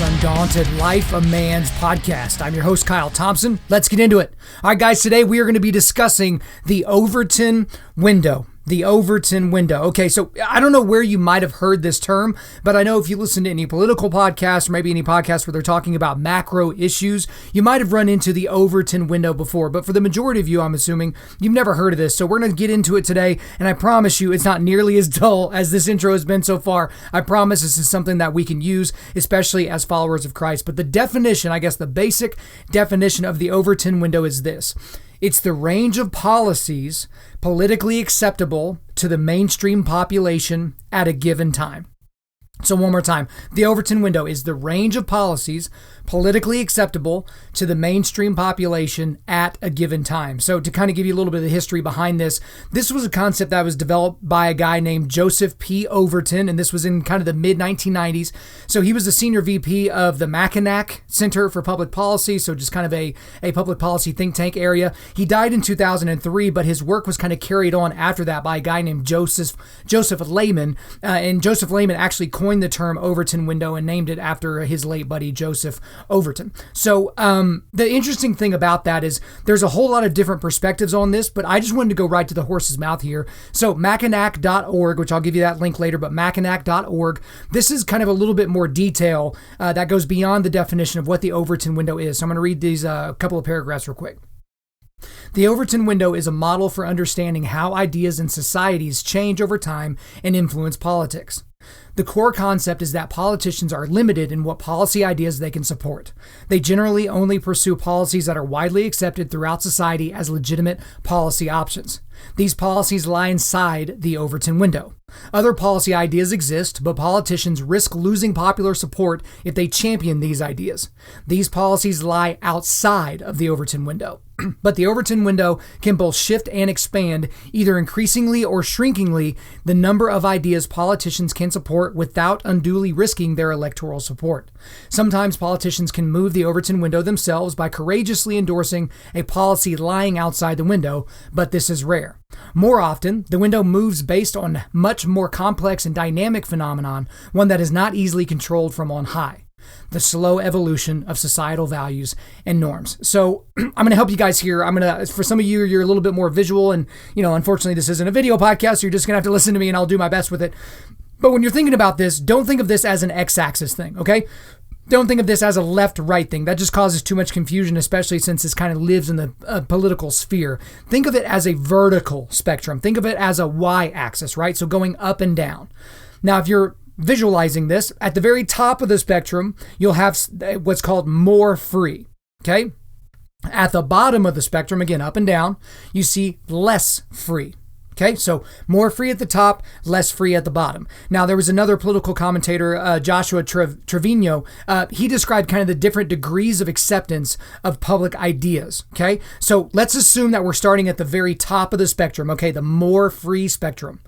this Undaunted.Life, a man's podcast. I'm your host, Kyle Thompson. Let's get into it. All right, guys, today we are going to be discussing the Overton Window. The Overton Window. Okay, so I don't know where you might have heard this term, but I know if you listen to any political podcast or maybe any podcast where they're talking about macro issues, you might have run into the Overton Window before. But for the majority of you, I'm assuming you've never heard of this. So we're going to get into it today, and I promise you it's not nearly as dull as this intro has been so far. I promise this is something that we can use, especially as followers of Christ. But the definition, I guess the basic definition of the Overton Window is this. It's the range of policies politically acceptable to the mainstream population at a given time. So one more time, the Overton Window is the range of policies politically acceptable to the mainstream population at a given time. So to kind of give you a little bit of the history behind this, this was a concept that was developed by a guy named Joseph P. Overton, and this was in kind of the mid-1990s. So he was the senior VP of the Mackinac Center for Public Policy, so just kind of a public policy think tank area. He died in 2003, but his work was kind of carried on after that by a guy named Joseph Lehman, and Joseph Lehman actually coined the term Overton Window and named it after his late buddy Joseph Overton. So the interesting thing about that is there's a whole lot of different perspectives on this, but I just wanted to go right to the horse's mouth here. So Mackinac.org, which I'll give you that link later, but Mackinac.org, this is kind of a little bit more detail that goes beyond the definition of what the Overton Window is. So I'm going to read these couple of paragraphs real quick. The Overton Window is a model for understanding how ideas in societies change over time and influence politics. The core concept is that politicians are limited in what policy ideas they can support. They generally only pursue policies that are widely accepted throughout society as legitimate policy options. These policies lie inside the Overton Window. Other policy ideas exist, but politicians risk losing popular support if they champion these ideas. These policies lie outside of the Overton Window. But the Overton Window can both shift and expand, either increasingly or shrinkingly, the number of ideas politicians can support without unduly risking their electoral support. Sometimes politicians can move the Overton Window themselves by courageously endorsing a policy lying outside the window, but this is rare. More often, the window moves based on much more complex and dynamic phenomenon, one that is not easily controlled from on high. The slow evolution of societal values and norms. So I'm going to help you guys here. For some of you, you're a little bit more visual, and unfortunately this isn't a video podcast, so you're just going to have to listen to me and I'll do my best with it. But when you're thinking about this, don't think of this as an x-axis thing, okay? Don't think of this as a left-right thing. That just causes too much confusion, especially since this kind of lives in the political sphere. Think of it as a vertical spectrum. Think of it as a y-axis, right? So going up and down. Now, if you're visualizing this, at the very top of the spectrum, you'll have what's called more free, okay? At the bottom of the spectrum, again, up and down, you see less free. Okay, so more free at the top, less free at the bottom. Now, there was another political commentator, Joshua Trevino. He described kind of the different degrees of acceptance of public ideas. Okay, so let's assume that we're starting at the very top of the spectrum. Okay, the more free spectrum.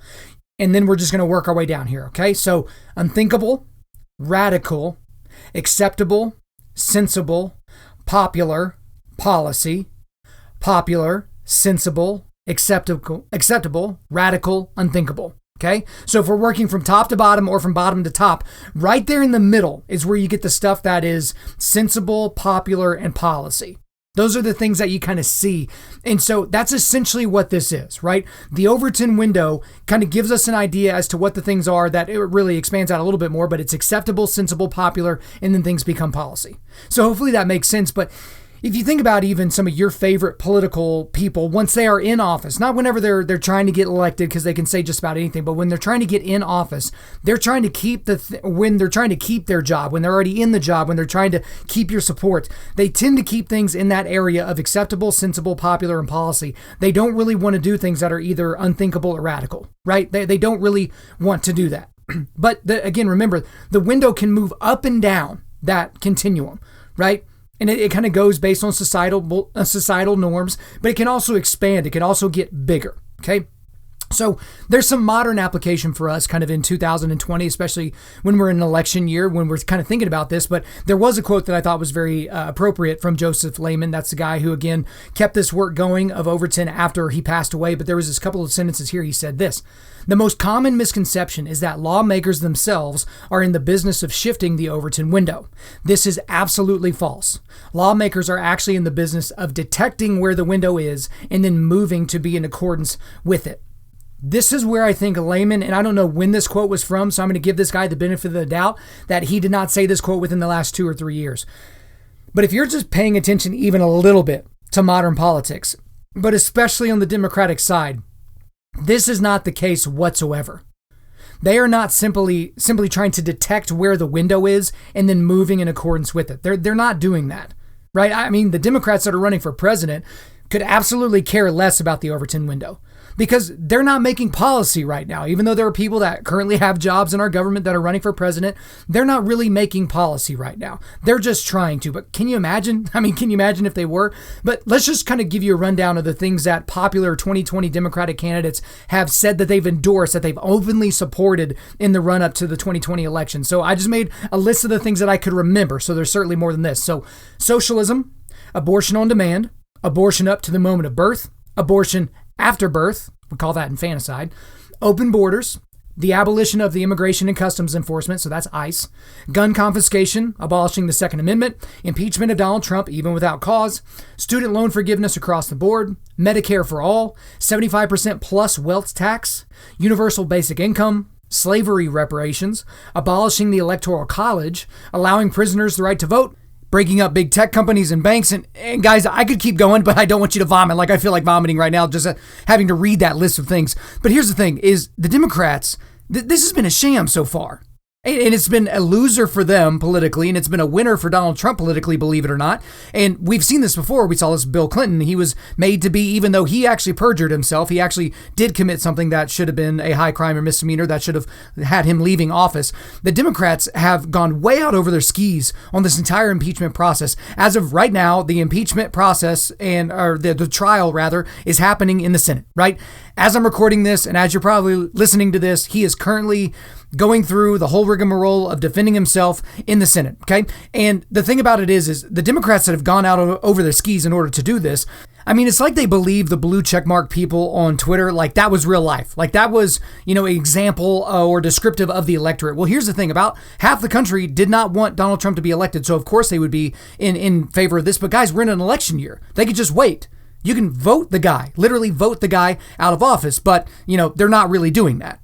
And then we're just going to work our way down here. Okay, so unthinkable, radical, acceptable, sensible, popular, policy, popular, sensible, acceptable, radical, unthinkable. Okay? So if we're working from top to bottom or from bottom to top, right there in the middle is where you get the stuff that is sensible, popular, and policy. Those are the things that you kind of see. And so that's essentially what this is, right? The Overton Window kind of gives us an idea as to what the things are that it really expands out a little bit more, but it's acceptable, sensible, popular, and then things become policy. So hopefully that makes sense. But if you think about even some of your favorite political people, once they are in office, not whenever they're trying to get elected because they can say just about anything, but when they're trying to get in office, they're trying to keep when they're trying to keep their job, when they're already in the job, when they're trying to keep your support, they tend to keep things in that area of acceptable, sensible, popular, and policy. They don't really want to do things that are either unthinkable or radical, right? They don't really want to do that. But again, remember, the window can move up and down that continuum, right? And it kind of goes based on societal norms, but it can also expand. It can also get bigger, okay? So there's some modern application for us kind of in 2020, especially when we're in an election year, when we're kind of thinking about this. But there was a quote that I thought was very appropriate from Joseph Lehman. That's the guy who, again, kept this work going of Overton after he passed away. But there was this couple of sentences here. He said this: "The most common misconception is that lawmakers themselves are in the business of shifting the Overton window. This is absolutely false. Lawmakers are actually in the business of detecting where the window is and then moving to be in accordance with it." This is where I think Lehman, and I don't know when this quote was from, so I'm going to give this guy the benefit of the doubt that he did not say this quote within the last 2 or 3 years. But if you're just paying attention even a little bit to modern politics, but especially on the Democratic side, this is not the case whatsoever. They are not simply trying to detect where the window is and then moving in accordance with it. They're not doing that, right? I mean, the Democrats that are running for president could absolutely care less about the Overton window, because they're not making policy right now. Even though there are people that currently have jobs in our government that are running for president, they're not really making policy right now. They're just trying to. But can you imagine? I mean, can you imagine if they were? But let's just kind of give you a rundown of the things that popular 2020 Democratic candidates have said that they've endorsed, that they've openly supported in the run-up to the 2020 election. So I just made a list of the things that I could remember. So there's certainly more than this. So socialism, abortion on demand, abortion up to the moment of birth, abortion after birth, we call that infanticide, open borders, the abolition of the Immigration and Customs Enforcement, so that's ICE, gun confiscation, abolishing the Second Amendment, impeachment of Donald Trump even without cause, student loan forgiveness across the board, Medicare for all, 75% plus wealth tax, universal basic income, slavery reparations, abolishing the Electoral College, allowing prisoners the right to vote, breaking up big tech companies and banks. And guys, I could keep going, but I don't want you to vomit. Like, I feel like vomiting right now just having to read that list of things. But here's the thing is the Democrats, this has been a sham so far. And it's been a loser for them politically, and it's been a winner for Donald Trump politically, believe it or not. And we've seen this before. We saw this with Bill Clinton. He was made to be, even though he actually perjured himself, he actually did commit something that should have been a high crime or misdemeanor that should have had him leaving office. The Democrats have gone way out over their skis on this entire impeachment process. As of right now, the impeachment process or the trial rather is happening in the Senate, right? As I'm recording this, and as you're probably listening to this, he is currently going through the whole rigmarole of defending himself in the Senate, okay? And the thing about it is the Democrats that have gone out over their skis in order to do this, I mean, it's like they believe the blue checkmark people on Twitter, like that was real life. Like that was, an example or descriptive of the electorate. Well, here's the thing, about half the country did not want Donald Trump to be elected. So of course they would be in favor of this. But guys, we're in an election year. They could just wait. You can vote the guy, literally vote the guy out of office. But, they're not really doing that.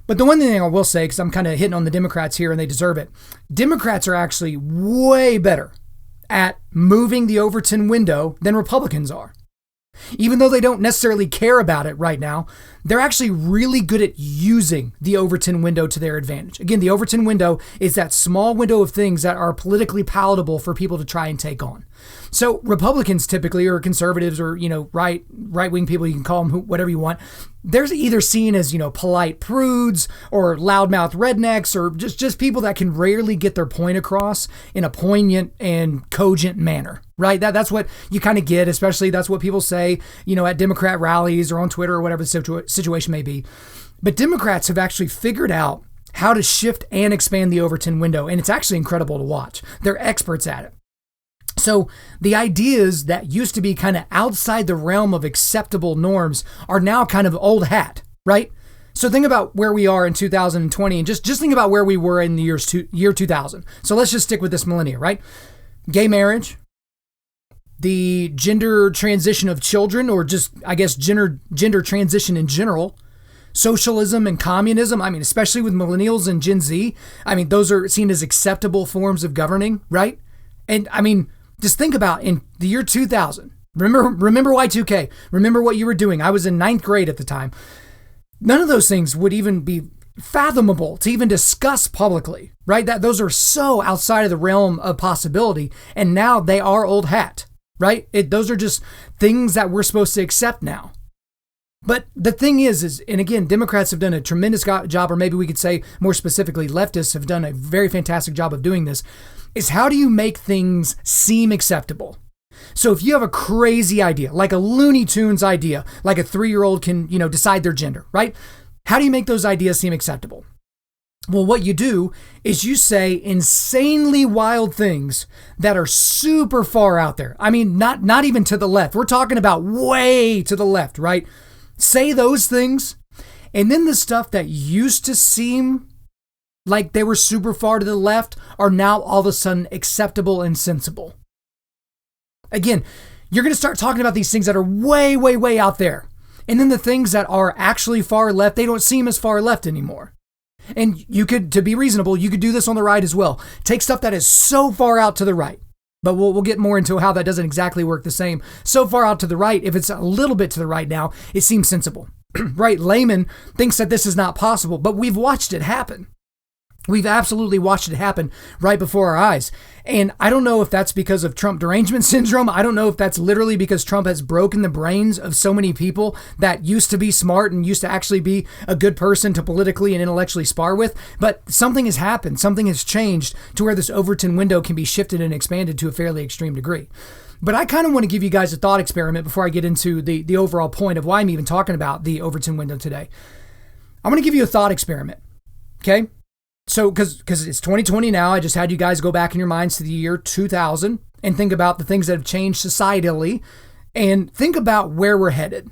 But the one thing I will say, because I'm kind of hitting on the Democrats here and they deserve it, Democrats are actually way better at moving the Overton window than Republicans are. Even though they don't necessarily care about it right now, they're actually really good at using the Overton window to their advantage. Again, the Overton window is that small window of things that are politically palatable for people to try and take on. So Republicans typically, or conservatives, or right-wing people, you can call them whatever you want, they're either seen as polite prudes or loudmouth rednecks, or just people that can rarely get their point across in a poignant and cogent manner. Right? That's what you kind of get, especially that's what people say, at Democrat rallies or on Twitter or whatever the situation may be. But Democrats have actually figured out how to shift and expand the Overton window, and it's actually incredible to watch. They're experts at it. So the ideas that used to be kind of outside the realm of acceptable norms are now kind of old hat, right? So think about where we are in 2020 and just think about where we were in the year 2000. So let's just stick with this millennia, right? Gay marriage, the gender transition of children, or just, I guess, gender transition in general, socialism and communism. I mean, especially with millennials and Gen Z, I mean, those are seen as acceptable forms of governing, right? And I mean, just think about in the year 2000, remember Y2K, remember what you were doing. I was in 9th grade at the time. None of those things would even be fathomable to even discuss publicly, right? Those are so outside of the realm of possibility. And now they are old hat. Right? Those are just things that we're supposed to accept now. But the thing is, and again, Democrats have done a tremendous job, or maybe we could say more specifically, leftists have done a very fantastic job of doing this, is how do you make things seem acceptable? So if you have a crazy idea, like a Looney Tunes idea, like a 3-year-old can, decide their gender, right? How do you make those ideas seem acceptable? Well, what you do is you say insanely wild things that are super far out there. I mean, not even to the left. We're talking about way to the left, right? Say those things, and then the stuff that used to seem like they were super far to the left are now all of a sudden acceptable and sensible. Again, you're going to start talking about these things that are way, way, way out there. And then the things that are actually far left, they don't seem as far left anymore. And you could, to be reasonable, you could do this on the right as well. Take stuff that is so far out to the right. But we'll get more into how that doesn't exactly work the same. So far out to the right, if it's a little bit to the right now, it seems sensible. Right? Layman thinks that this is not possible, but we've watched it happen. We've absolutely watched it happen right before our eyes. And I don't know if that's because of Trump derangement syndrome. I don't know if that's literally because Trump has broken the brains of so many people that used to be smart and used to actually be a good person to politically and intellectually spar with. But something has happened. Something has changed to where this Overton window can be shifted and expanded to a fairly extreme degree. But I kind of want to give you guys a thought experiment before I get into the overall point of why I'm even talking about the Overton window today. I'm going to give you a thought experiment. Okay? So, because it's 2020 now, I just had you guys go back in your minds to the year 2000 and think about the things that have changed societally and think about where we're headed.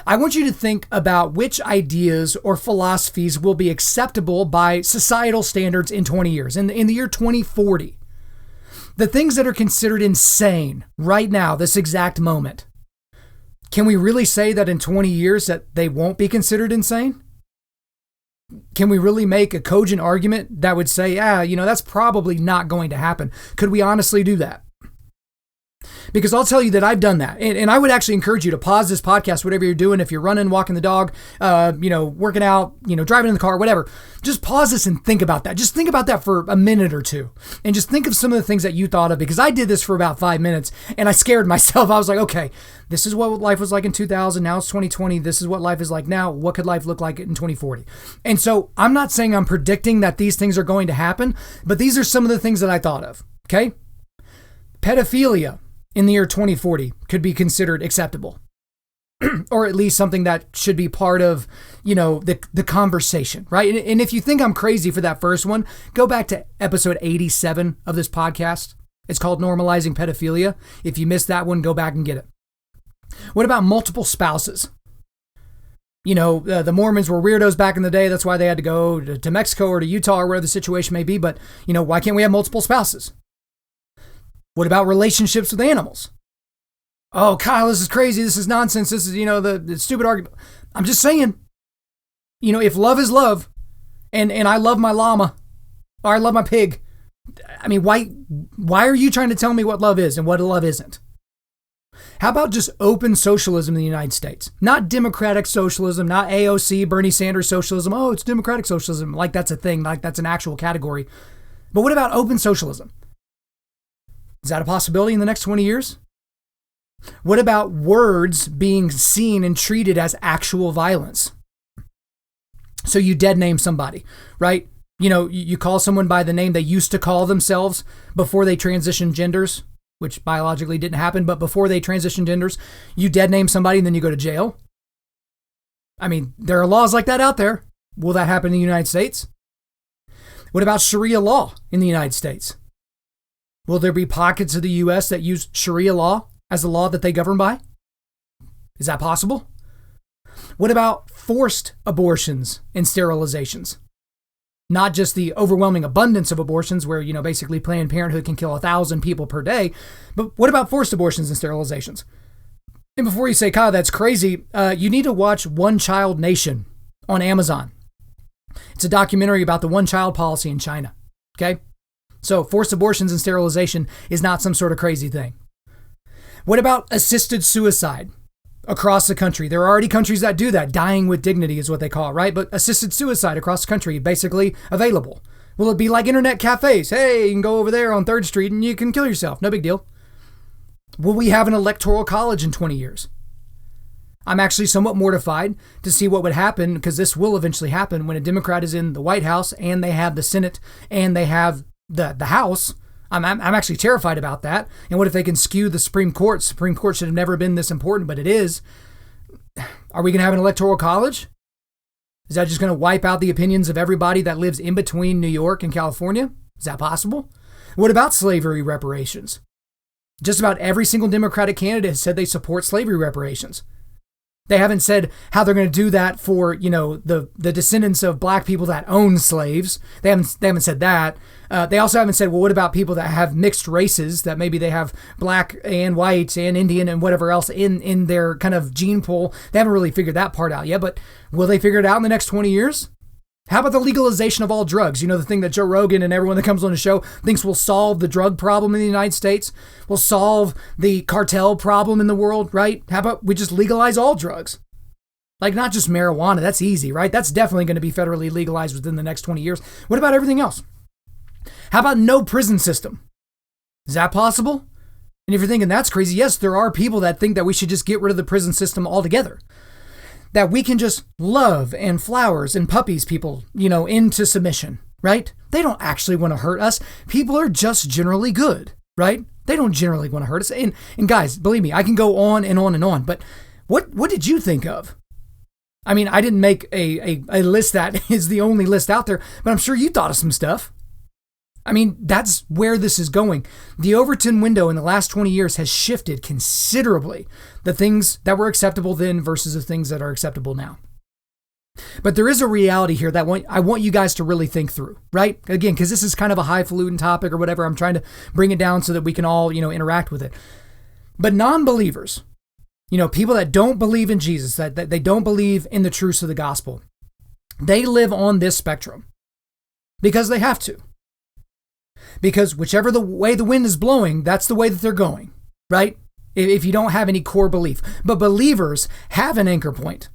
I want you to think about which ideas or philosophies will be acceptable by societal standards in 20 years, in the year 2040. The things that are considered insane right now, this exact moment. Can we really say that in 20 years that they won't be considered insane? Can we really make a cogent argument that would say, that's probably not going to happen? Could we honestly do that? Because I'll tell you that I've done that. And I would actually encourage you to pause this podcast, whatever you're doing. If you're running, walking the dog, working out, driving in the car, whatever, just pause this and think about that. Just think about that for a minute or two. And just think of some of the things that you thought of, because I did this for about 5 minutes and I scared myself. I was like, okay, this is what life was like in 2000. Now it's 2020. This is what life is like now. What could life look like in 2040? And so I'm not saying I'm predicting that these things are going to happen, but these are some of the things that I thought of. Okay. Pedophilia in the year 2040 could be considered acceptable, or at least something that should be part of, the conversation, right? And if you think I'm crazy for that first one, go back to episode 87 of this podcast. It's called Normalizing Pedophilia. If you missed that one, go back and get it. What about multiple spouses? The Mormons were weirdos back in the day. That's why they had to go to Mexico or to Utah or wherever the situation may be. But, why can't we have multiple spouses? What about relationships with animals? Oh, Kyle, this is crazy. This is nonsense. This is, the stupid argument. I'm just saying, if love is love and I love my llama or I love my pig, I mean, why are you trying to tell me what love is and what love isn't? How about just open socialism in the United States? Not democratic socialism, not AOC, Bernie Sanders socialism. Oh, it's democratic socialism. Like that's a thing, like that's an actual category. But what about open socialism? Is that a possibility in the next 20 years? What about words being seen and treated as actual violence? So you dead name somebody, right? You call someone by the name they used to call themselves before they transitioned genders, which biologically didn't happen, but before they transitioned genders, you dead name somebody and then you go to jail. I mean, there are laws like that out there. Will that happen in the United States? What about Sharia law in the United States? Will there be pockets of the U.S. that use Sharia law as the law that they govern by? Is that possible? What about forced abortions and sterilizations? Not just the overwhelming abundance of abortions where, basically Planned Parenthood can kill 1,000 people per day, but what about forced abortions and sterilizations? And before you say, Kyle, that's crazy, you need to watch One Child Nation on Amazon. It's a documentary about the one-child policy in China, okay? So forced abortions and sterilization is not some sort of crazy thing. What about assisted suicide across the country? There are already countries that do that. Dying with dignity is what they call it, right? But assisted suicide across the country, basically available. Will it be like internet cafes? Hey, you can go over there on 3rd Street and you can kill yourself. No big deal. Will we have an electoral college in 20 years? I'm actually somewhat mortified to see what would happen, because this will eventually happen when a Democrat is in the White House and they have the Senate and they have the House. I'm actually terrified about that. And what if they can skew the Supreme Court? Supreme Court should have never been this important, but it is. Are we going to have an electoral college? Is that just going to wipe out the opinions of everybody that lives in between New York and California? Is that possible? What about slavery reparations? Just about every single Democratic candidate has said they support slavery reparations. They haven't said how they're going to do that for, the descendants of black people that own slaves. They haven't said that. They also haven't said, well, what about people that have mixed races, that maybe they have black and white and Indian and whatever else in their kind of gene pool. They haven't really figured that part out yet, but will they figure it out in the next 20 years? How about the legalization of all drugs? The thing that Joe Rogan and everyone that comes on the show thinks will solve the drug problem in the United States, will solve the cartel problem in the world, right? How about we just legalize all drugs? Like not just marijuana, that's easy, right? That's definitely going to be federally legalized within the next 20 years. What about everything else? How about no prison system? Is that possible? And if you're thinking that's crazy, yes, there are people that think that we should just get rid of the prison system altogether. That we can just love and flowers and puppies people, into submission, right? They don't actually want to hurt us. People are just generally good, right? They don't generally want to hurt us. And guys, believe me, I can go on and on and on, but what did you think of? I mean, I didn't make a list that is the only list out there, but I'm sure you thought of some stuff. I mean, that's where this is going. The Overton window in the last 20 years has shifted considerably. The things that were acceptable then versus the things that are acceptable now. But there is a reality here that I want you guys to really think through, right? Again, because this is kind of a highfalutin topic or whatever. I'm trying to bring it down so that we can all, interact with it. But non-believers, people that don't believe in Jesus, that they don't believe in the truths of the gospel, they live on this spectrum because they have to. Because whichever the way the wind is blowing, that's the way that they're going, right? If you don't have any core belief. But believers have an anchor point.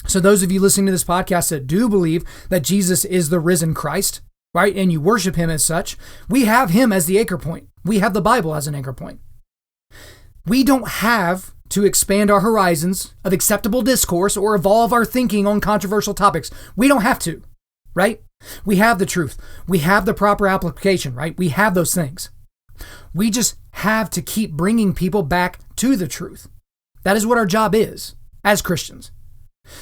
So those of you listening to this podcast that do believe that Jesus is the risen Christ, right? And you worship him as such, we have him as the anchor point. We have the Bible as an anchor point. We don't have to expand our horizons of acceptable discourse or evolve our thinking on controversial topics. We don't have to, right? We have the truth. We have the proper application, right? We have those things. We just have to keep bringing people back to the truth. That is what our job is as Christians.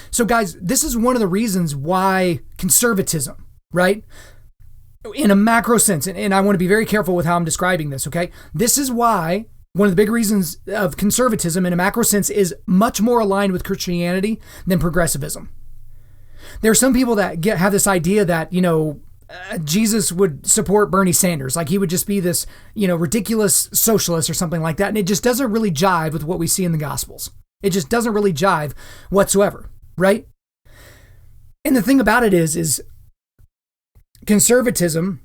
So guys, this is one of the reasons why conservatism, right? In a macro sense, and I want to be very careful with how I'm describing this, okay? This is why one of the big reasons of conservatism in a macro sense is much more aligned with Christianity than progressivism. There are some people that have this idea that, Jesus would support Bernie Sanders. Like he would just be this, ridiculous socialist or something like that. And it just doesn't really jive with what we see in the Gospels. It just doesn't really jive whatsoever, right? And the thing about it is conservatism,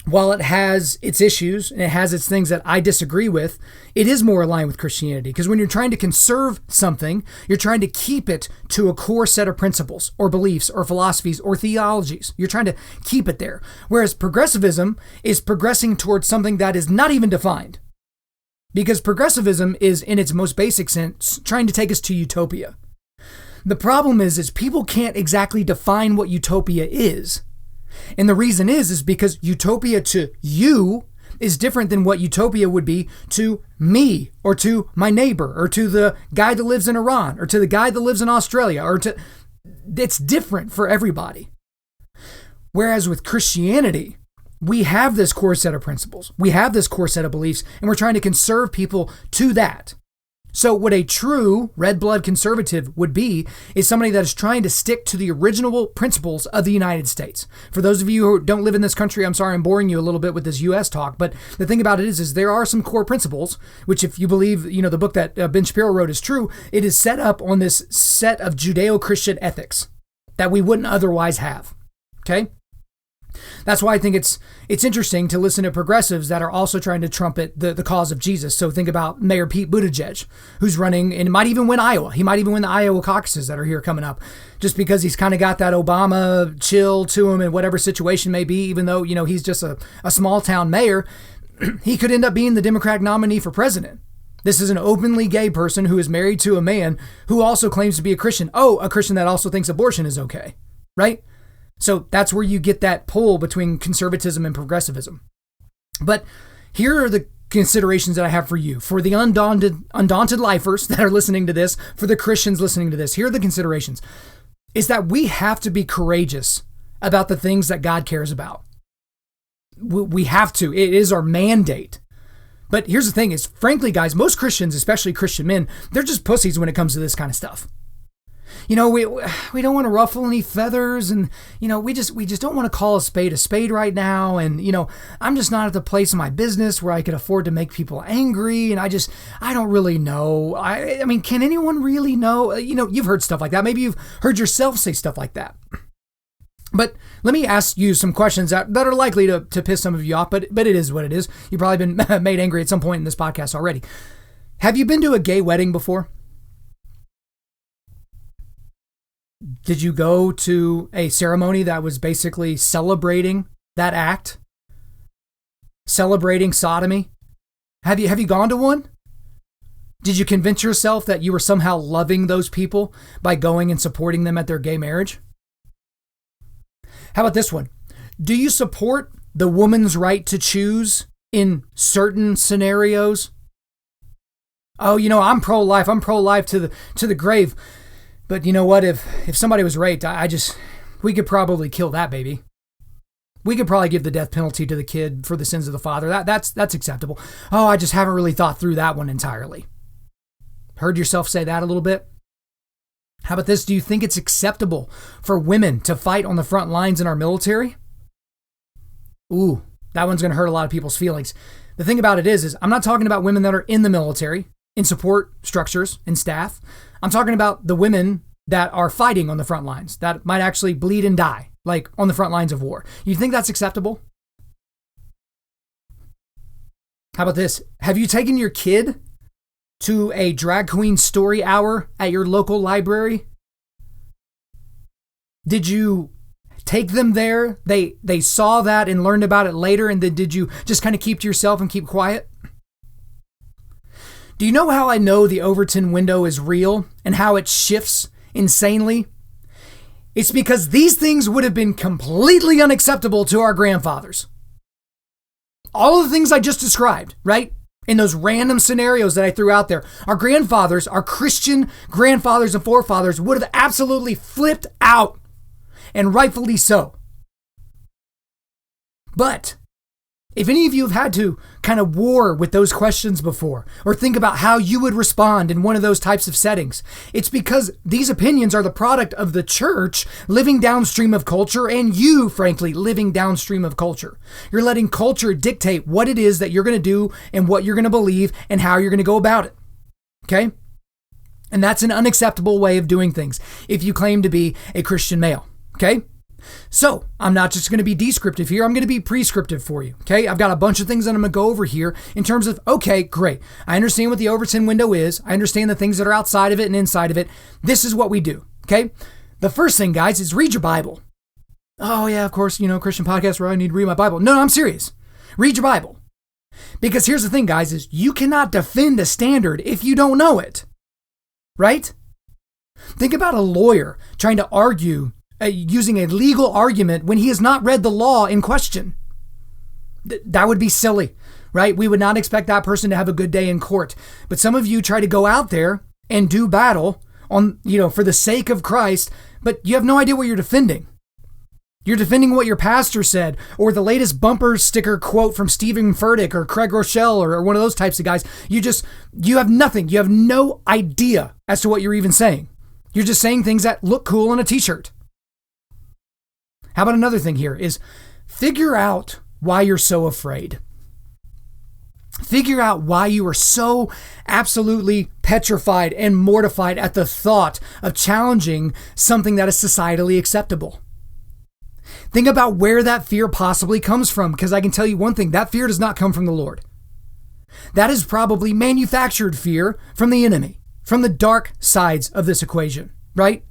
while it has its issues and it has its things that I disagree with, it is more aligned with Christianity. Because when you're trying to conserve something, you're trying to keep it to a core set of principles or beliefs or philosophies or theologies. You're trying to keep it there. Whereas progressivism is progressing towards something that is not even defined. Because progressivism is, in its most basic sense, trying to take us to utopia. The problem is people can't exactly define what utopia is. And the reason is because utopia to you is different than what utopia would be to me or to my neighbor or to the guy that lives in Iran or to the guy that lives in Australia it's different for everybody. Whereas with Christianity, we have this core set of principles. We have this core set of beliefs, and we're trying to conserve people to that. So what a true red blood conservative would be is somebody that is trying to stick to the original principles of the United States. For those of you who don't live in this country, I'm sorry I'm boring you a little bit with this U.S. talk, but the thing about it is there are some core principles, which if you believe, the book that Ben Shapiro wrote is true, it is set up on this set of Judeo-Christian ethics that we wouldn't otherwise have, okay? That's why I think it's interesting to listen to progressives that are also trying to trumpet the cause of Jesus. So think about Mayor Pete Buttigieg, who's running and might even win Iowa. He might even win the Iowa caucuses that are here coming up, just because he's kind of got that Obama chill to him in whatever situation may be, even though, he's just a small town mayor. He could end up being the Democratic nominee for president. This is an openly gay person who is married to a man who also claims to be a Christian. Oh, a Christian that also thinks abortion is okay, right? So that's where you get that pull between conservatism and progressivism. But here are the considerations that I have for you, for the undaunted lifers that are listening to this, for the Christians listening to this. Here are the considerations, is that we have to be courageous about the things that God cares about. We have to. It is our mandate. But here's the thing is, frankly, guys, most Christians, especially Christian men, they're just pussies when it comes to this kind of stuff. We don't want to ruffle any feathers, and we just don't want to call a spade right now, and I'm just not at the place in my business where I could afford to make people angry, and I don't really know. I mean, can anyone really know? You've heard stuff like that. Maybe you've heard yourself say stuff like that. But let me ask you some questions that are likely to piss some of you off, but it is what it is. You've probably been made angry at some point in this podcast already. Have you been to a gay wedding before? Did you go to a ceremony that was basically celebrating that act? Celebrating sodomy? Have you gone to one? Did you convince yourself that you were somehow loving those people by going and supporting them at their gay marriage? How about this one? Do you support the woman's right to choose in certain scenarios? Oh, I'm pro-life. I'm pro-life to the grave. But you know what? If somebody was raped, we could probably kill that baby. We could probably give the death penalty to the kid for the sins of the father. That's acceptable. Oh, I just haven't really thought through that one entirely. Heard yourself say that a little bit? How about this? Do you think it's acceptable for women to fight on the front lines in our military? Ooh, that one's going to hurt a lot of people's feelings. The thing about it is I'm not talking about women that are in the military, in support structures and staff. I'm talking about the women that are fighting on the front lines, that might actually bleed and die, like on the front lines of war. You think that's acceptable? How about this? Have you taken your kid to a drag queen story hour at your local library? Did you take them there? They saw that and learned about it later, and then did you just kind of keep to yourself and keep quiet? Do you know how I know the Overton window is real and how it shifts insanely? It's because these things would have been completely unacceptable to our grandfathers. All of the things I just described, right? In those random scenarios that I threw out there, our grandfathers, our Christian grandfathers and forefathers would have absolutely flipped out, and rightfully so. But if any of you have had to kind of war with those questions before, or think about how you would respond in one of those types of settings, it's because these opinions are the product of the church living downstream of culture, and you, frankly, living downstream of culture. You're letting culture dictate what it is that you're going to do and what you're going to believe and how you're going to go about it. Okay? And that's an unacceptable way of doing things if you claim to be a Christian male. Okay? So I'm not just going to be descriptive here. I'm going to be prescriptive for you. Okay. I've got a bunch of things that I'm going to go over here in terms of, okay, great. I understand what the Overton window is. I understand the things that are outside of it and inside of it. This is what we do. Okay. The first thing, guys, is read your Bible. Oh yeah, of course, Christian podcast where I need to read my Bible. No, I'm serious. Read your Bible. Because here's the thing, guys, is you cannot defend a standard if you don't know it. Right? Think about a lawyer trying to argue using a legal argument when he has not read the law in question. That would be silly, right? We would not expect that person to have a good day in court. But some of you try to go out there and do battle on, for the sake of Christ, but you have no idea what you're defending. You're defending what your pastor said, or the latest bumper sticker quote from Stephen Furtick or Craig Rochelle or one of those types of guys. You have nothing. You have no idea as to what you're even saying. You're just saying things that look cool on a t-shirt. How about another thing here is figure out why you're so afraid. Figure out why you are so absolutely petrified and mortified at the thought of challenging something that is societally acceptable. Think about where that fear possibly comes from, because I can tell you one thing, that fear does not come from the Lord. That is probably manufactured fear from the enemy, from the dark sides of this equation, right?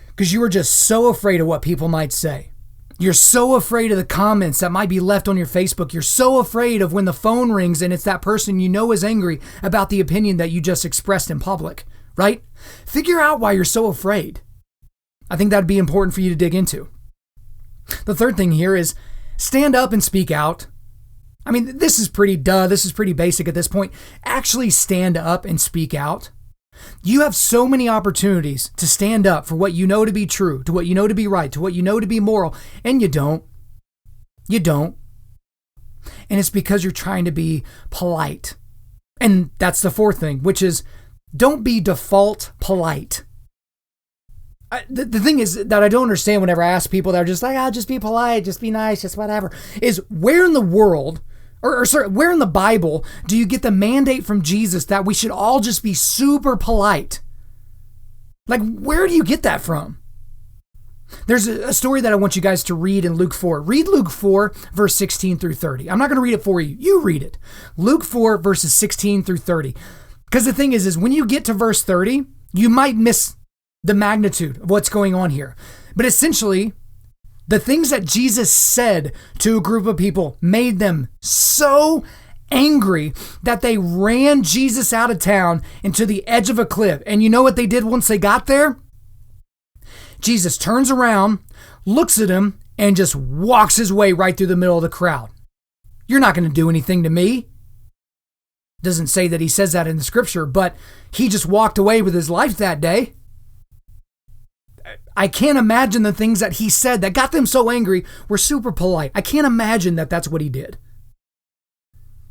Because you are just so afraid of what people might say. You're so afraid of the comments that might be left on your Facebook. You're so afraid of when the phone rings and it's that person you know is angry about the opinion that you just expressed in public, right? Figure out why you're so afraid. I think that'd be important for you to dig into. The third thing here is stand up and speak out. I mean, this is pretty this is pretty basic at this point. Actually stand up and speak out. You have so many opportunities to stand up for what you know to be true, to what you know to be right, to what you know to be moral, and you don't. You don't. And it's because you're trying to be polite. And that's the fourth thing, which is don't be default polite. The thing is that I don't understand whenever I ask people that are just like, I'll just be polite, just be nice, just whatever, is where in the world, or sorry, where in the Bible do you get the mandate from Jesus that we should all just be super polite? Like, where do you get that from? There's a story that I want you guys to read in Luke 4. Read Luke 4, verse 16 through 30. I'm not going to read it for you. You read it. Luke 4, verses 16 through 30. Because the thing is when you get to verse 30, you might miss the magnitude of what's going on here. But essentially, the things that Jesus said to a group of people made them so angry that they ran Jesus out of town into the edge of a cliff. And you know what they did once they got there? Jesus turns around, looks at him, and just walks his way right through the middle of the crowd. You're not going to do anything to me. Doesn't say that he says that in the scripture, but he just walked away with his life that day. I can't imagine the things that he said that got them so angry were super polite. I can't imagine that that's what he did.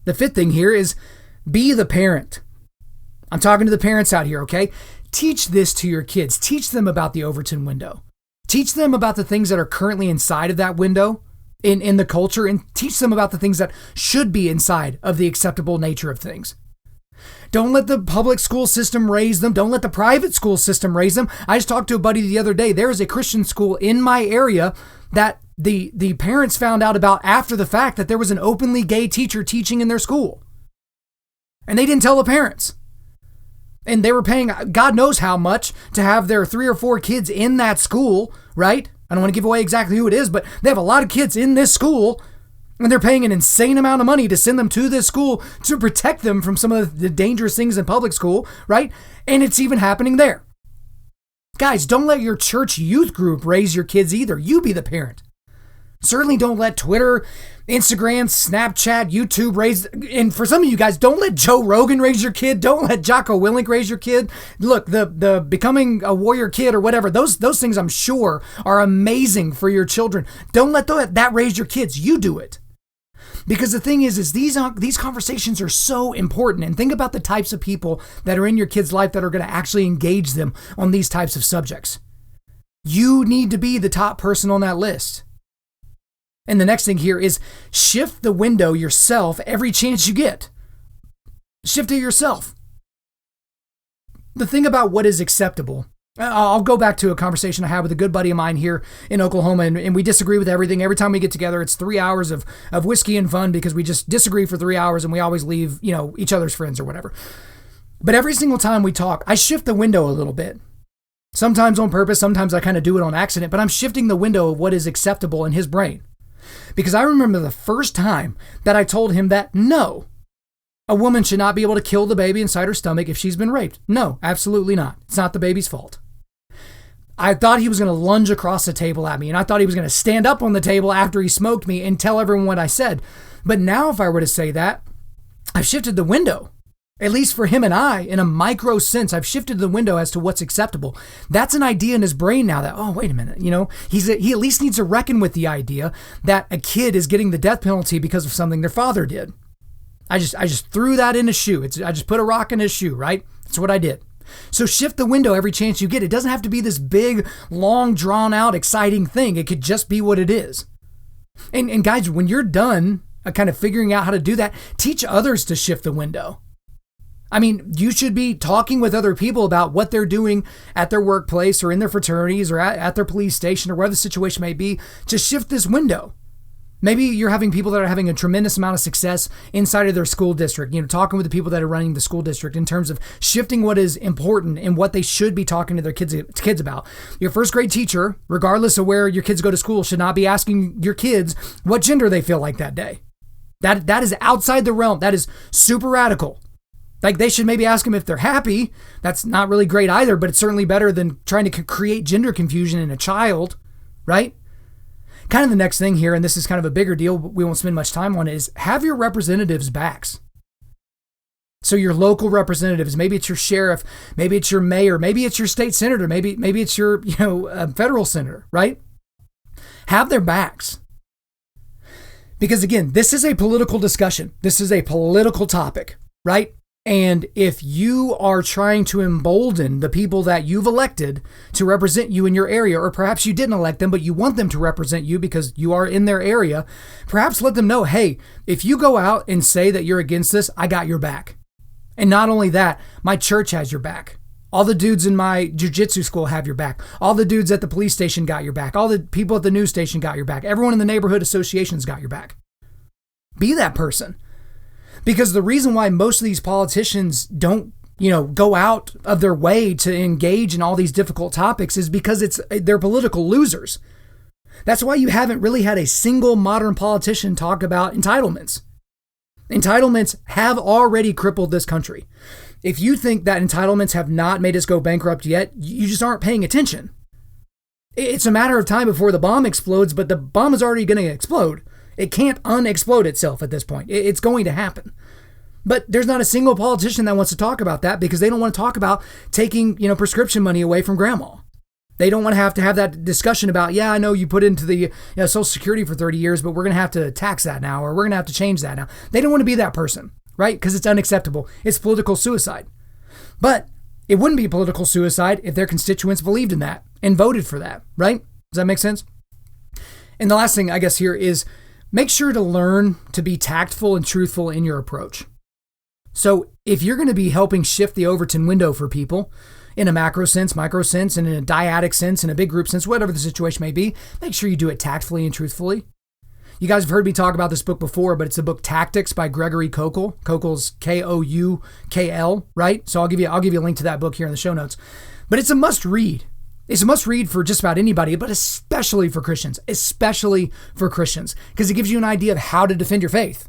The fifth thing here is be the parent. I'm talking to the parents out here, okay? Teach this to your kids. Teach them about the Overton window. Teach them about the things that are currently inside of that window in the culture, and teach them about the things that should be inside of the acceptable nature of things. Don't let the public school system raise them. Don't let the private school system raise them. I just talked to a buddy the other day. There is a Christian school in my area that the parents found out about after the fact that there was an openly gay teacher teaching in their school. And they didn't tell the parents. And they were paying God knows how much to have their 3 or 4 kids in that school, right? I don't want to give away exactly who it is, but they have a lot of kids in this school, and they're paying an insane amount of money to send them to this school to protect them from some of the dangerous things in public school, right? And it's even happening there. Guys, don't let your church youth group raise your kids either. You be the parent. Certainly don't let Twitter, Instagram, Snapchat, YouTube raise, and for some of you guys, don't let Joe Rogan raise your kid. Don't let Jocko Willink raise your kid. Look, the becoming a warrior kid or whatever, those things I'm sure are amazing for your children. Don't let that raise your kids. You do it. Because the thing is these conversations are so important. And think about the types of people that are in your kid's life that are going to actually engage them on these types of subjects. You need to be the top person on that list. And the next thing here is shift the window yourself every chance you get. Shift it yourself. The thing about what is acceptable, I'll go back to a conversation I had with a good buddy of mine here in Oklahoma, and we disagree with everything. Every time we get together, it's 3 hours of whiskey and fun because we just disagree for 3 hours and we always leave, each other's friends or whatever. But every single time we talk, I shift the window a little bit. Sometimes on purpose, sometimes I kind of do it on accident, but I'm shifting the window of what is acceptable in his brain. Because I remember the first time that I told him that no, a woman should not be able to kill the baby inside her stomach if she's been raped. No, absolutely not. It's not the baby's fault. I thought he was going to lunge across the table at me, and I thought he was going to stand up on the table after he smoked me and tell everyone what I said. But now if I were to say that, I've shifted the window. At least for him and I, in a micro sense, I've shifted the window as to what's acceptable. That's an idea in his brain now that, oh, wait a minute, he at least needs to reckon with the idea that a kid is getting the death penalty because of something their father did. I just threw that in his shoe. I just put a rock in his shoe, right? That's what I did. So shift the window every chance you get. It doesn't have to be this big, long, drawn out, exciting thing. It could just be what it is. And guys, when you're done kind of figuring out how to do that, teach others to shift the window. I mean, you should be talking with other people about what they're doing at their workplace or in their fraternities or at their police station or wherever the situation may be to shift this window. Maybe you're having people that are having a tremendous amount of success inside of their school district, talking with the people that are running the school district in terms of shifting what is important and what they should be talking to their kids about. Your first grade teacher, regardless of where your kids go to school, should not be asking your kids what gender they feel like that day. That is outside the realm. That is super radical. Like they should maybe ask them if they're happy. That's not really great either, but it's certainly better than trying to create gender confusion in a child, right? Kind of the next thing here, and this is kind of a bigger deal, but we won't spend much time on it, is have your representatives' backs. So your local representatives, maybe it's your sheriff, maybe it's your mayor, maybe it's your state senator, maybe it's your federal senator, right? Have their backs. Because again, this is a political discussion. This is a political topic, right? And if you are trying to embolden the people that you've elected to represent you in your area, or perhaps you didn't elect them, but you want them to represent you because you are in their area, perhaps let them know, hey, if you go out and say that you're against this, I got your back. And not only that, my church has your back. All the dudes in my jiu-jitsu school have your back. All the dudes at the police station got your back. All the people at the news station got your back. Everyone in the neighborhood associations got your back. Be that person. Because the reason why most of these politicians don't, go out of their way to engage in all these difficult topics is because they're political losers. That's why you haven't really had a single modern politician talk about entitlements. Entitlements have already crippled this country. If you think that entitlements have not made us go bankrupt yet, you just aren't paying attention. It's a matter of time before the bomb explodes, but the bomb is already going to explode. It can't unexplode itself at this point. It's going to happen. But there's not a single politician that wants to talk about that because they don't want to talk about taking, prescription money away from grandma. They don't want to have that discussion about, I know you put into the Social Security for 30 years, but we're going to have to tax that now, or we're going to have to change that now. They don't want to be that person, right? Because it's unacceptable. It's political suicide. But it wouldn't be political suicide if their constituents believed in that and voted for that, right? Does that make sense? And the last thing I guess here is make sure to learn to be tactful and truthful in your approach. So if you're going to be helping shift the Overton window for people, in a macro sense, micro sense, and in a dyadic sense, in a big group sense, whatever the situation may be, make sure you do it tactfully and truthfully. You guys have heard me talk about this book before, but it's the book Tactics by Gregory Koukl. Koukl's Koukl, right? So I'll give you a link to that book here in the show notes. But it's a must read. It's a must read for just about anybody, but especially for Christians, because it gives you an idea of how to defend your faith.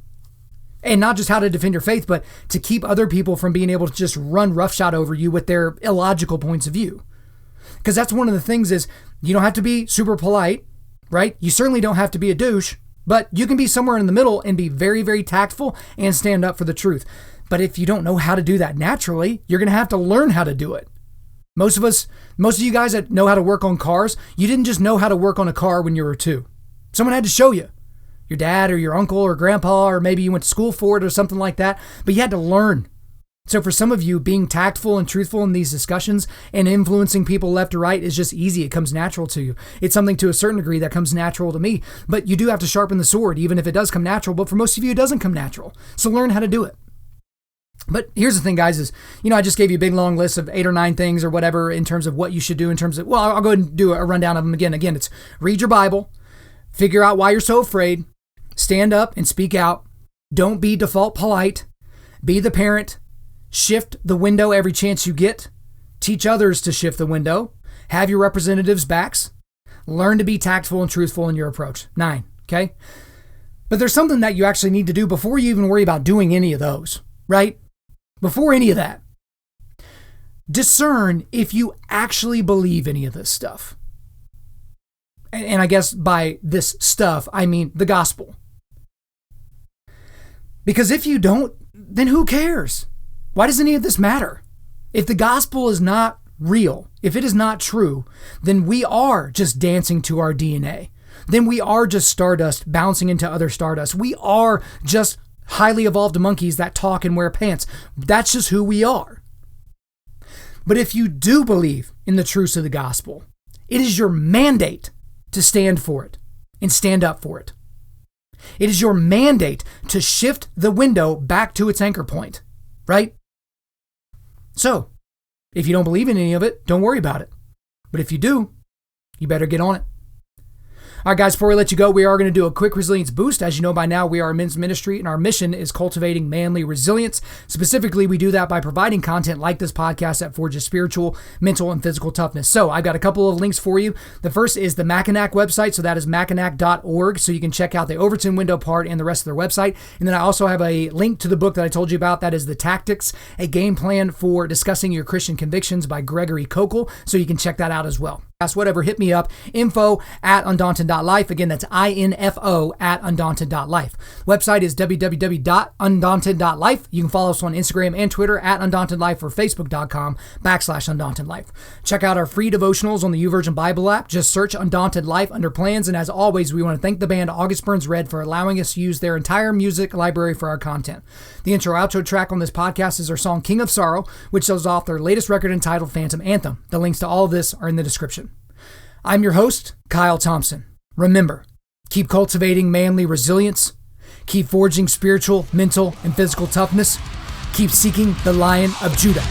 And not just how to defend your faith, but to keep other people from being able to just run roughshod over you with their illogical points of view. Because that's one of the things is you don't have to be super polite, right? You certainly don't have to be a douche, but you can be somewhere in the middle and be very, very tactful and stand up for the truth. But if you don't know how to do that naturally, you're going to have to learn how to do it. Most of you guys that know how to work on cars, you didn't just know how to work on a car when you were 2. Someone had to show you. Your dad or your uncle or grandpa, or maybe you went to school for it or something like that, but you had to learn. So for some of you, being tactful and truthful in these discussions and influencing people left or right is just easy. It comes natural to you. It's something to a certain degree that comes natural to me, but you do have to sharpen the sword, even if it does come natural. But for most of you, it doesn't come natural. So learn how to do it. But here's the thing, guys, is, I just gave you a big long list of 8 or 9 things or whatever in terms of what you should do in terms of, I'll go ahead and do a rundown of them again. Again, it's read your Bible, figure out why you're so afraid, stand up and speak out. Don't be default polite. Be the parent. Shift the window every chance you get. Teach others to shift the window. Have your representatives' backs. Learn to be tactful and truthful in your approach. 9, okay? But there's something that you actually need to do before you even worry about doing any of those, right? Before any of that. Discern if you actually believe any of this stuff. And I guess by this stuff, I mean the gospel. Because if you don't, then who cares? Why does any of this matter? If the gospel is not real, if it is not true, then we are just dancing to our DNA. Then we are just stardust bouncing into other stardust. We are just highly evolved monkeys that talk and wear pants. That's just who we are. But if you do believe in the truths of the gospel, it is your mandate to stand for it and stand up for it. It is your mandate to shift the window back to its anchor point, right? So, if you don't believe in any of it, don't worry about it. But if you do, you better get on it. All right, guys, before we let you go, we are going to do a quick resilience boost. As you know by now, we are a men's ministry, and our mission is cultivating manly resilience. Specifically, we do that by providing content like this podcast that forges spiritual, mental, and physical toughness. So I've got a couple of links for you. The first is the Mackinac website, so that is mackinac.org, so you can check out the Overton Window part and the rest of their website. And then I also have a link to the book that I told you about. That is The Tactics, a game plan for discussing your Christian convictions by Gregory Koukl, so you can check that out as well. whatever, hit me up. info@Undaunted.Life. Again, that's info@Undaunted.Life. Website is www.Undaunted.Life. You can follow us on Instagram and Twitter @Undaunted.Life or Facebook.com/Undaunted.Life. Check out our free devotionals on the YouVersion Bible app. Just search Undaunted Life under plans. And as always, we want to thank the band August Burns Red for allowing us to use their entire music library for our content. The intro-outro track on this podcast is our song King of Sorrow, which shows off their latest record entitled Phantom Anthem. The links to all of this are in the description. I'm your host, Kyle Thompson. Remember, keep cultivating manly resilience, keep forging spiritual, mental, and physical toughness, keep seeking the Lion of Judah.